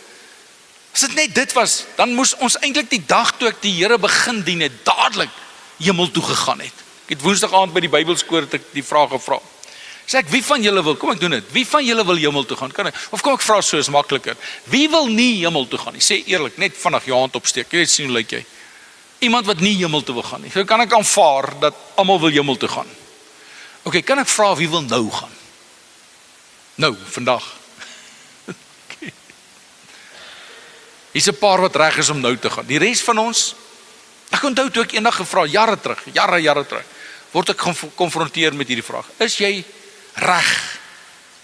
as dit net dit was, dan moes ons eintlik die dag toe ek die Here begin dien het, dadelik hemel toe gegaan het. Ek het woensdag aand by die Bybelskoor het ek die vraag gevra. Sê ek, wie van julle wil, kom ek doen dit, wie van julle wil hemel toe gaan? Kan ek, of kom ek vra so, is makliker. Wie wil nie hemel toe gaan nie? Sê eerlik, net vinnig jou hand opsteek. Jy weet sien hoe lyk jy. Iemand wat nie hemel toe wil gaan nie. So kan ek aanvaar dat almal wil hemel toe gaan. Okay, kan ek vra wie wil nou gaan? Nou, vandag. Okay. Hier's 'n paar wat reg is om nou te gaan. Die res van ons, ek onthou toe ek eendag gevra, jare terug, word ek gekonfronteer met hierdie vraag. Is jy reg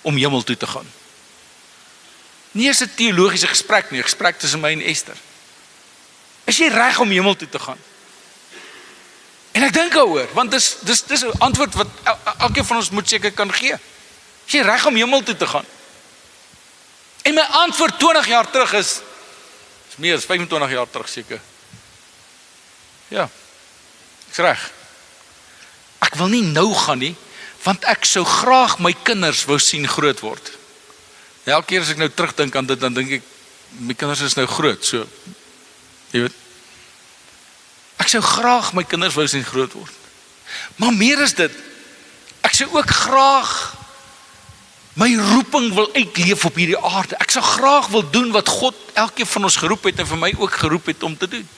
om hemel toe te gaan? Nie is 'n teologiese gesprek nie, 'n gesprek tussen my en Esther. Is jy reg om hemel toe te gaan? En ek dink daaroor, want dis 'n antwoord wat elkeen van ons moet seker kan gee. Is jy reg om hemel toe te gaan? En my antwoord 20 jaar terug is meer as 25 jaar terug seker. Ja, ek's reg. Ek wil nie nou gaan nie, want ek sou graag my kinders wou sien groot word. Elke keer as ek nou terugdink aan dit, dan dink ek, my kinders is nou groot, so, jy weet, ek sou graag my kinders wou sien groot word. Maar meer is dit, ek sou ook graag my roeping wil uitleef op hierdie aarde. Ek sou graag wil doen wat God elkeen van ons geroep het en vir my ook geroep het om te doen.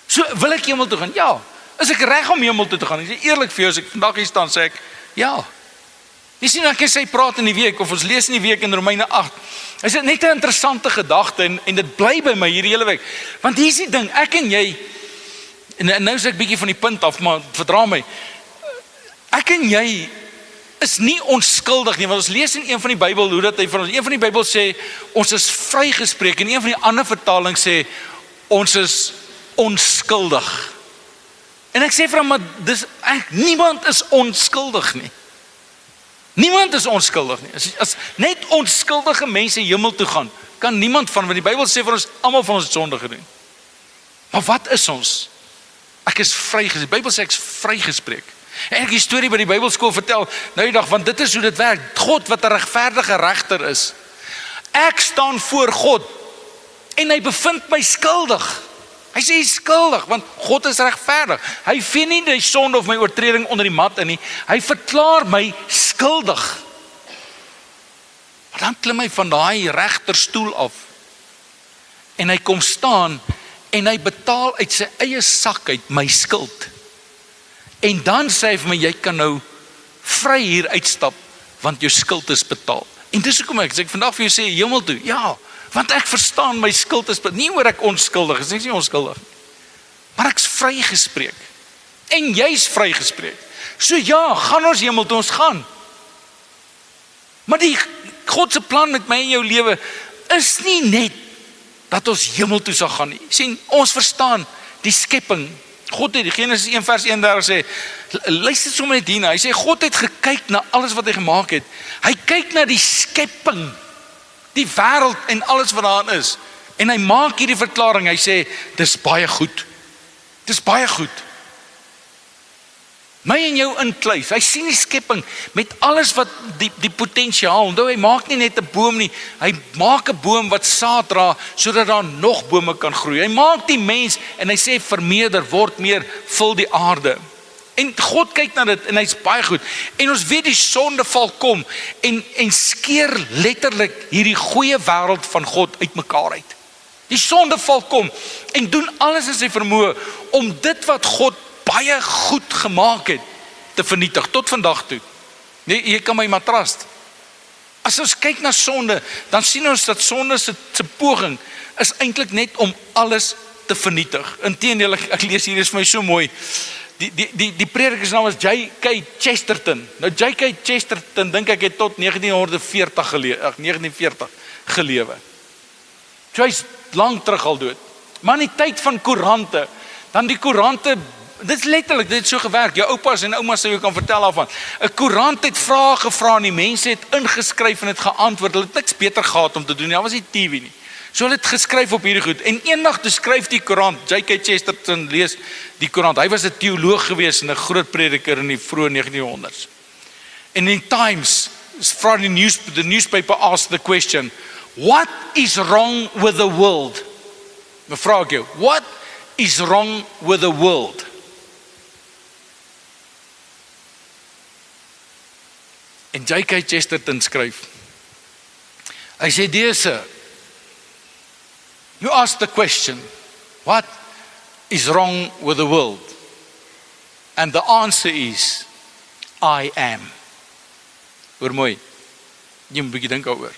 So, wil ek hemel toe gaan? Ja. Is ek reg om hemel toe te gaan? Ek sê eerlik vir jou, as ek vandag hier staan, sê ek, ja. Jy sien, ek sê praat in die week, of ons lees in die week in Romeine 8. Is dit net 'n interessante gedagte, en dit bly by my hierdie hele week. Want hier is die ding, ek en jy, En nou is ek bietjie van die punt af, maar verdra my. Ek en jy is nie onskuldig nie, want ons lees in een van die Bybel hoe dat hy van ons, een van die Bybel sê, ons is vrygespreek, en een van die ander vertalings sê, ons is onskuldig. En ek sê vir hom, maar niemand is onskuldig nie. Niemand is onskuldig nie. As net onskuldige mense hemel toe gaan, kan niemand want die Bybel sê vir ons, almal van ons het sonde gedoen. Maar wat is ons? Ek is vrygespreek. Die Bybel sê ek is vrygespreek. En ek die storie by die Bybelskool vertel, nou die dag, want dit is hoe dit werk. God wat 'n regverdige regter is. Ek staan voor God, en hy bevind my skuldig. Hy sê hy is skuldig, want God is regverdig. Hy vee nie die sonde of my oortreding onder die mat in nie. Hy verklaar my skuldig. Maar dan klim hy van daai regterstoel af, en hy kom staan, en hy betaal uit sy eie sak uit my skuld. En dan sê hy vir my, jy kan nou vry hier uitstap, want jou skuld is betaal. En dis hoekom ek vandag vir jou sê, hemel toe, ja, want ek verstaan my skuld is betaal. Nie oor ek onskuldig is, ek is nie onskuldig, maar ek is vrygespreek. En jy is vrygespreek. So ja, gaan ons hemel toe, ons gaan. Maar die God se plan met my en jou lewe is nie net dat ons hemel toe sal gaan nie. Sien, ons verstaan die skepping. God het, Genesis 1 vers 31 sê, luister sommer net hierna, hy sê, God het gekyk na alles wat hy gemaak het. Hy kyk na die skepping, die wêreld en alles wat daarin is. En hy maak hierdie verklaring, hy sê, dis baie goed. Dis baie goed. My en jou inkluis, hy sien die skepping met alles wat die potensiaal, onthou hy maak nie net 'n boom nie, hy maak 'n boom wat saad dra, sodat daar nog bome kan groei. Hy maak die mens, en hy sê, vermeerder, word meer, vul die aarde. En God kyk na dit, en hy's baie goed. En ons weet die sondeval kom, en skeer letterlik hierdie goeie wêreld van God uitmekaar uit. Die sondeval kom, en doen alles in sy vermoë, om dit wat God baie goed gemaak het, te vernietig, tot vandag toe. Nee, jy kan my maar trust. As ons kyk na sonde, dan sien ons dat sonde se poging, is eintlik net om alles te vernietig. Inteendeel, ek lees hier, is vir my so mooi, die prediker se naam is J.K. Chesterton. Nou J.K. Chesterton, dink ek het tot 1940 gelewe. So hy's lang terug al dood. Maar in die tyd van koerante, dan die koerante, dit is letterlik, dit het so gewerk, jou oupas en oumas sou jou kan vertel daarvan. 'n Koerant het vrae gevra en die mense het ingeskryf en het geantwoord. Hulle het niks beter gehad om te doen, daar was nie TV nie. So hulle het geskryf op hierdie goed. En eendag toe skryf die koerant, J.K. Chesterton lees die koerant. Hy was 'n teoloog gewees en 'n groot prediker in die vroeë 1900s. En in Times, the newspaper asked the question, what is wrong with the world? Me vra ek jou, what is wrong with the world? En J.K. Chesterton skryf, hy sê, dear sir, you ask the question, what is wrong with the world? And the answer is, I am. Hoor mooi, jy moet 'n bietjie dink daaroor.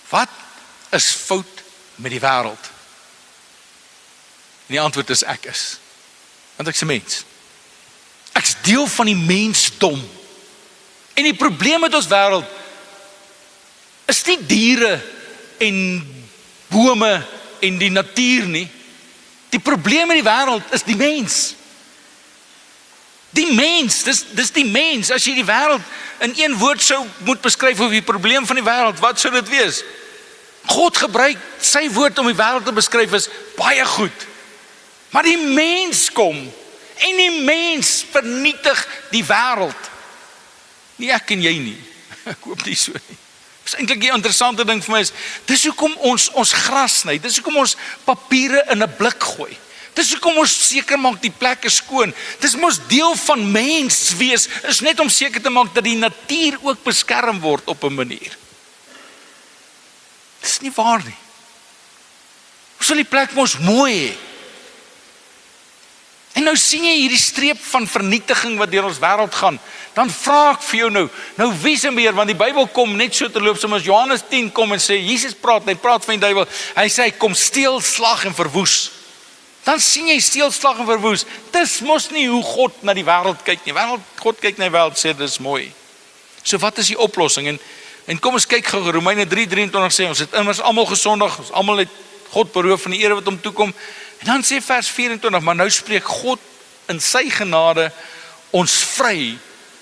Wat is fout met die wêreld? En die antwoord is, ek is. Want ek's 'n mens. Ek's deel van die mensdom. En die probleem met ons wêreld is nie diere en bome en die natuur nie. Die probleem met die wêreld is die mens. Die mens, dis die mens. As jy die wêreld in een woord sou moet beskryf of die probleem van die wêreld, wat sou dit wees? God gebruik sy woord om die wêreld te beskryf is baie goed. Maar die mens kom en die mens vernietig die wêreld. Nie ek en jy nie. Ek hoop nie so nie. Dis eintlik 'n interessante ding vir my is, dis hoekom ons gras sny, dis hoekom ons papiere in 'n blik gooi. Dis hoekom ons seker maak die plek is skoon. Dis mos deel van mens wees, is net om seker te maak dat die natuur ook beskerm word op 'n manier. Dis nie waar nie. Ons wil die plek mos mooi hê. En nou sien jy hierdie streep van vernietiging wat deur ons wêreld gaan. Dan vra ek vir jou nou wie se meer, want die Bybel kom net so terloops, soos Johannes 10 kom en sê, Jesus praat, hy praat van die duiwel, hy sê, hy kom steel, slag en verwoes. Dan sien jy steelslag en verwoes. Dis mos nie hoe God na die wêreld kyk nie. God kyk na die wêreld sê dis mooi. So wat is die oplossing? En kom ons kyk gou, Romeine 3:23 sê, ons het immers almal gesondig, ons almal het God beroof van die ere wat hom toekom. En dan sê vers 24, maar nou spreek God in sy genade ons vry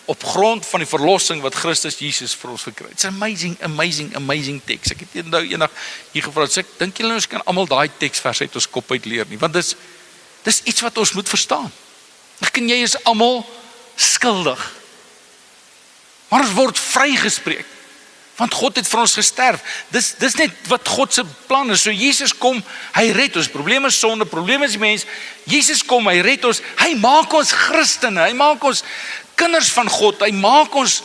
op grond van die verlossing wat Christus Jesus vir ons verkry het. It's amazing text. Ek het eendag hier gevra, sê ek dink julle ons kan almal daai teksvers uit ons kop uit leer nie, want dis iets wat ons moet verstaan. Ek en jy is almal skuldig. Maar ons word vrygespreek. Want God het vir ons gesterf. Dis net wat God se plan is. So Jesus kom, hy red ons. Probleem is sonde, probleem is die mens. Jesus kom, hy red ons. Hy maak ons Christene, hy maak ons kinders van God. Hy maak ons,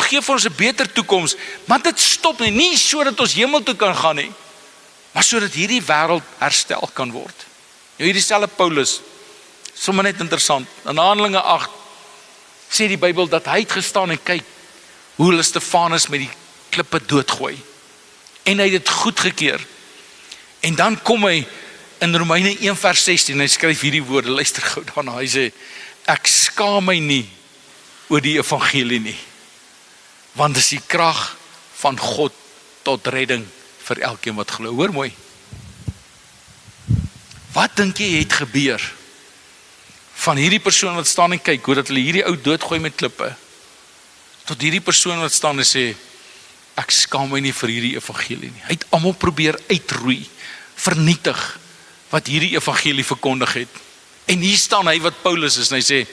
gee vir ons 'n beter toekoms. Maar dit stop nie sodat ons hemel toe kan gaan nie, maar sodat hierdie wêreld herstel kan word. Nou hierdie selfe Paulus, sommer net interessant. In Handelinge 8 sê die Bybel dat hy het gestaan en kyk hoe hulle Stefanus met die klippe doodgooi. En hy het dit goedgekeur. En dan kom hy in Romeine 1:16, hy skryf hierdie woorde, luister gou daarna, hy sê, ek skaam my nie oor die evangelie nie, want dis die krag van God tot redding vir elkeen wat glo. Hoor mooi. Wat dink jy het gebeur van hierdie persoon wat staan en kyk, hoe dat hulle hierdie ou doodgooi met klippe, tot hierdie persoon wat staan en sê, ek skaam my nie vir hierdie evangelie nie. Hy het almal probeer uitroei, vernietig, wat hierdie evangelie verkondig het. En hier staan hy wat Paulus is, en hy sê,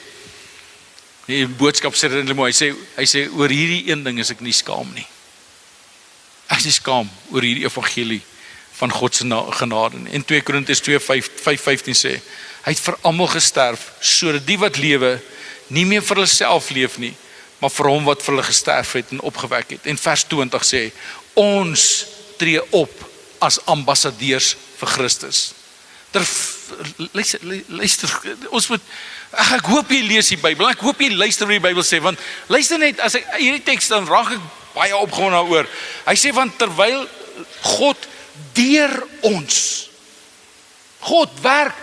die boodskap sê dit mooi, hy sê, oor hierdie een ding is ek nie skaam nie. Ek is nie skaam oor hierdie evangelie van God se genade nie. En 2 Korintiërs 2:5-15 sê, hy het vir almal gesterf, sodat die wat lewe, nie meer vir hulle self leef nie, maar vir hom wat vir hulle gesterf het en opgewek het. En vers 20 sê, ons tree op as ambassadeurs vir Christus. Luister, ons moet, ek hoop jy lees die Bybel, ek hoop jy luister wat die Bybel sê, want luister net, as ek hierdie teks, dan raak ek baie opgewonde daaroor. Hy sê, want terwyl God deur ons, God werk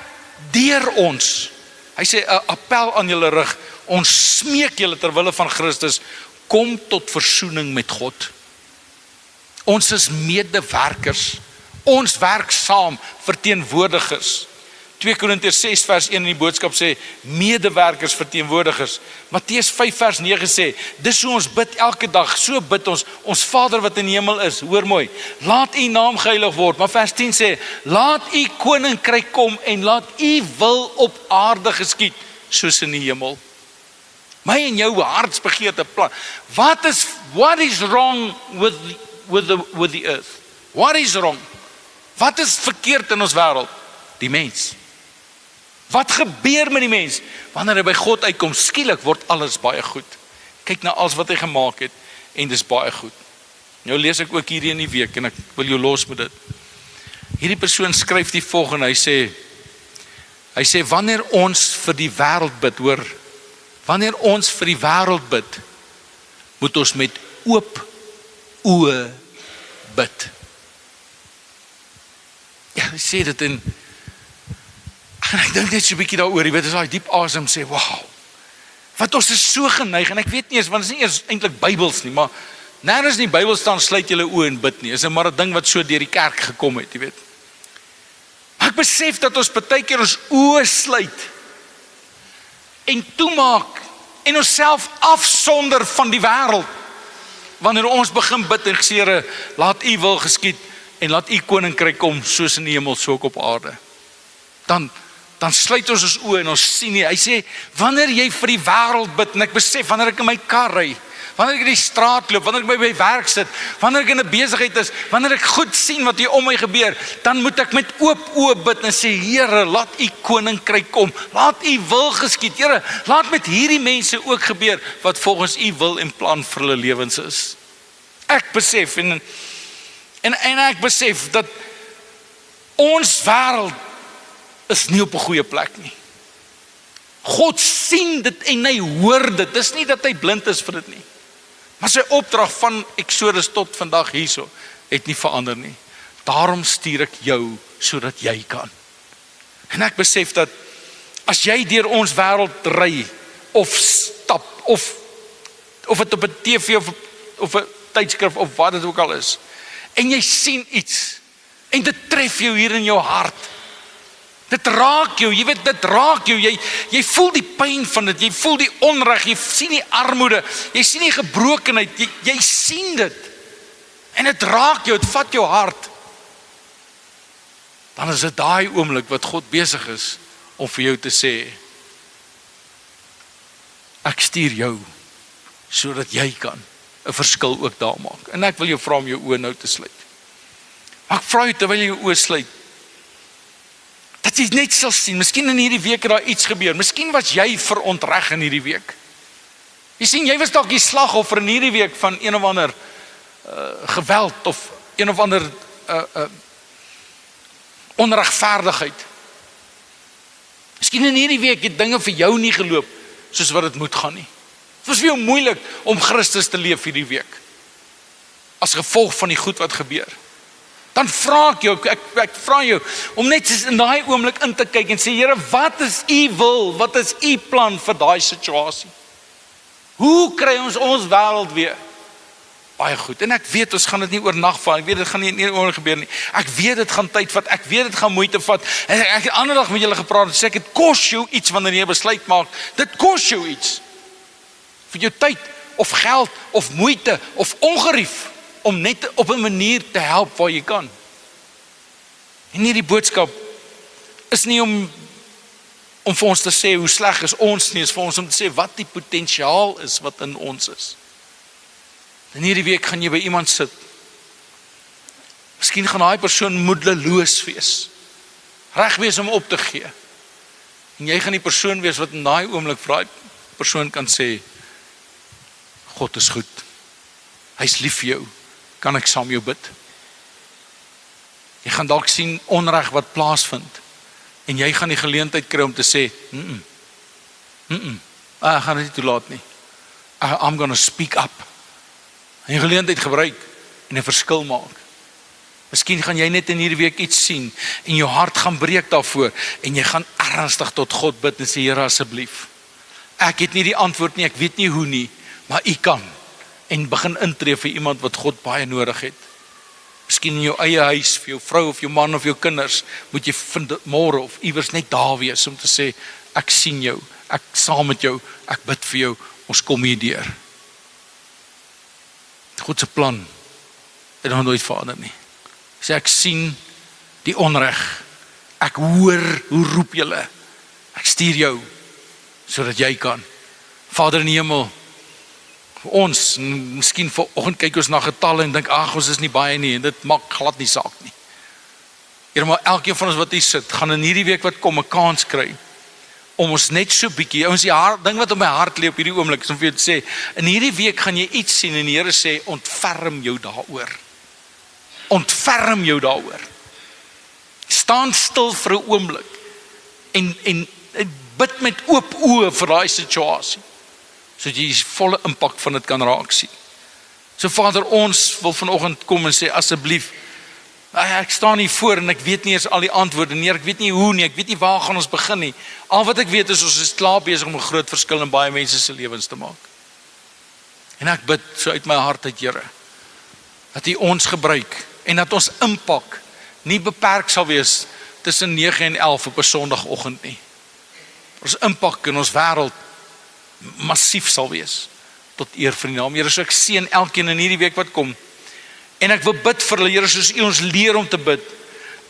deur ons, hy sê, 'n appel aan julle rig, ons smeek julle terwille van Christus, kom tot versoening met God. Ons is medewerkers, ons werk saam, verteenwoordigers. 2 Korintiërs 6:1 in die boodskap sê, medewerkers, verteenwoordigers. Matteus 5:9 sê, dis hoe ons bid elke dag, so bid ons Vader wat in die hemel is, hoor mooi, laat u naam geheilig word, maar vers 10 sê, laat u koninkryk kom en laat u wil op aarde geskied, soos in die hemel. My en jou hartsbegeerte plan. What is wrong with the earth? What is wrong? Wat is verkeerd in ons wêreld? Die mens. Wat gebeur met die mens? Wanneer hy by God uitkom, skielik word alles baie goed. Kyk na alles wat hy gemaak het, en dis baie goed. Nou lees ek ook hierdie in die week, en ek wil jou los met dit. Hierdie persoon skryf die volgende, hy sê, wanneer ons vir die wêreld bid, hoor, wanneer ons vir die wêreld bid, moet ons met oop oë bid. Ja, hy sê dit en ek dink net so 'n bietjie daaroor, jy weet, as hy diep asem sê, wow, wat ons is so geneig, en ek weet nie eens, want dit is nie eers eintlik Bybels nie, maar nêrens in die Bybel staan, sluit julle oë en bid nie, is maar 'n ding wat so deur die kerk gekom het, jy weet. Maar ek besef dat ons baie keer ons oë sluit, en toemaak, en onsself afsonder van die wêreld, wanneer ons begin bid en sê, Here, laat u wil geskied, en laat u koninkryk kom, soos in die hemel, so ook op aarde. Dan sluit ons oë en ons sien nie. Hy sê, wanneer jy vir die wêreld bid, en ek besef, wanneer ek in my kar ry, wanneer ek in die straat loop, wanneer ek by my werk sit, wanneer ek in 'n besigheid is, wanneer ek goed sien wat hier om my gebeur, dan moet ek met oop oë bid en sê, Here, laat u koninkryk kom, laat u wil geskied, Here, laat met hierdie mense ook gebeur, wat volgens u wil en plan vir hulle lewens is. Ek besef, en ek besef, dat ons wêreld is nie op 'n goeie plek nie. God sien dit en hy hoor dit. Dis nie dat hy blind is vir dit nie. Maar sy opdrag van Exodus tot vandag hierso het nie verander nie. Daarom stuur ek jou sodat jy kan. En ek besef dat as jy deur ons wêreld ry of stap of dit op 'n TV of 'n tydskrif of wat dit ook al is, en jy sien iets en dit tref jou hier in jou hart. Dit raak jou, jy weet, dit raak jou. Jy voel die pyn van dit, jy voel die onreg, jy sien die armoede, jy sien die gebrokenheid, jy sien dit. En dit raak jou, dit vat jou hart. Dan is dit daai oomblik wat God besig is om vir jou te sê, ek stuur jou, sodat jy kan 'n verskil ook daar maak. En ek wil jou vra om jou oë nou te sluit. Ek vra jou terwyl jy jou oë sluit, dat jy net sal sien, miskien in hierdie week het daar iets gebeur, miskien was jy verontreg in hierdie week. Jy sien, jy was dalk die slagoffer in hierdie week van een of ander geweld, of een of ander onregverdigheid. Miskien in hierdie week het dinge vir jou nie geloop, soos wat dit moet gaan nie. Het was vir jou moeilik om Christus te leef hierdie week, as gevolg van die goed wat gebeur. Dan vra ek jou, ek vra jou, om net in daai oomblik in te kyk en sê, Here, wat is u wil, wat is u plan vir daai situasie? Hoe kry ons wêreld weer? Baie goed, en ek weet, ons gaan dit nie oornag val, ek weet, dit gaan nie oor gebeur nie, ek weet, dit gaan tyd vat, ek weet, dit gaan moeite vat, en ek het ander dag met julle gepraat, en sê ek, dit kos jou iets, wanneer jy besluit maak, dit kos jou iets, vir jou tyd, of geld, of moeite, of ongerief, om net op 'n manier te help waar jy kan. En hierdie boodskap is nie om vir ons te sê hoe sleg is ons nie, is vir ons om te sê wat die potensiaal is wat in ons is. En hierdie week gaan jy by iemand sit. Miskien gaan daai persoon moedeloos wees, reg wees om op te gee. En jy gaan die persoon wees wat in daai oomblik vir daai persoon kan sê, God is goed, hy's lief vir jou, kan ek saam jou bid? Jy gaan dalk sien onreg wat plaasvind, en jy gaan die geleentheid kry om te sê, ek gaan dit nie toelaat nie, I'm gonna speak up, en die geleentheid gebruik, en 'n verskil maak. Miskien gaan jy net in hierdie week iets sien, en jou hart gaan breek daarvoor, en jy gaan ernstig tot God bid, en sê, Here, asseblief, ek het nie die antwoord nie, ek weet nie hoe nie, maar u kan, en begin intree vir iemand wat God baie nodig het. Miskien in jou eie huis, vir jou vrou of jou man of jou kinders, moet jy môre of iewers net daar wees om te sê, ek sien jou, ek saam met jou, ek bid vir jou, ons kom hier deur. God se plan het nog nooit verander nie. Sê ek sien die onreg, ek hoor hoe roep julle, ek stuur jou, sodat jy kan. Vader in die hemel, ons, miskien vanoggend kyk ons na getalle en dink, ons is nie baie nie, en dit maak glad nie saak nie. Here, maar elkeen van ons wat hier sit, gaan in hierdie week wat kom 'n kans kry, om ons net so bietjie, ons ding wat op my hart lê op hierdie oomblik, is om vir jou te sê, in hierdie week gaan jy iets sien, en die Here sê, ontferm jou daaroor. Ontferm jou daaroor. Staan stil vir 'n oomblik, en bid met oop oë vir daai situasie, sodat jy die volle impak van dit kan raak sien. So Vader, ons wil vanoggend kom en sê, asseblief, ek staan hier voor en ek weet nie eens al die antwoorde nie, ek weet nie hoe nie, ek weet nie waar gaan ons begin nie. Al wat ek weet is, ons is klaar besig om 'n groot verskil in baie mense se lewens te maak. En ek bid so uit my hart uit, Here, dat U ons gebruik, en dat ons impak nie beperk sal wees tussen 9 en 11 op 'n Sondagoggend nie. Ons impak in ons wêreld massief sal wees, tot eer van die naam. Here, so ek seën elkeen in hierdie week wat kom, en ek wil bid vir hulle, Here, soos U ons leer om te bid.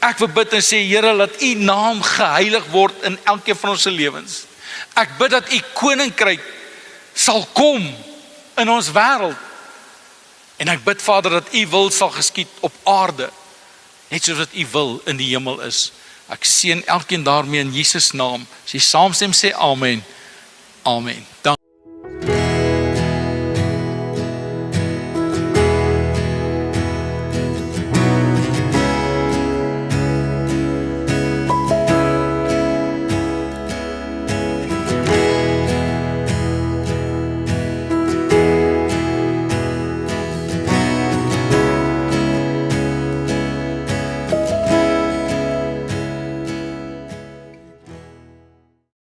Ek wil bid en sê, Here, laat U naam geheilig word in elkeen van ons se lewens. Ek bid dat U koninkryk sal kom in ons wêreld, en ek bid, Vader, dat U wil sal geskied op aarde, net soos wat U wil in die hemel is. Ek seën elkeen daarmee in Jesus naam. As jy saamstem, sê amen. Amen. Dank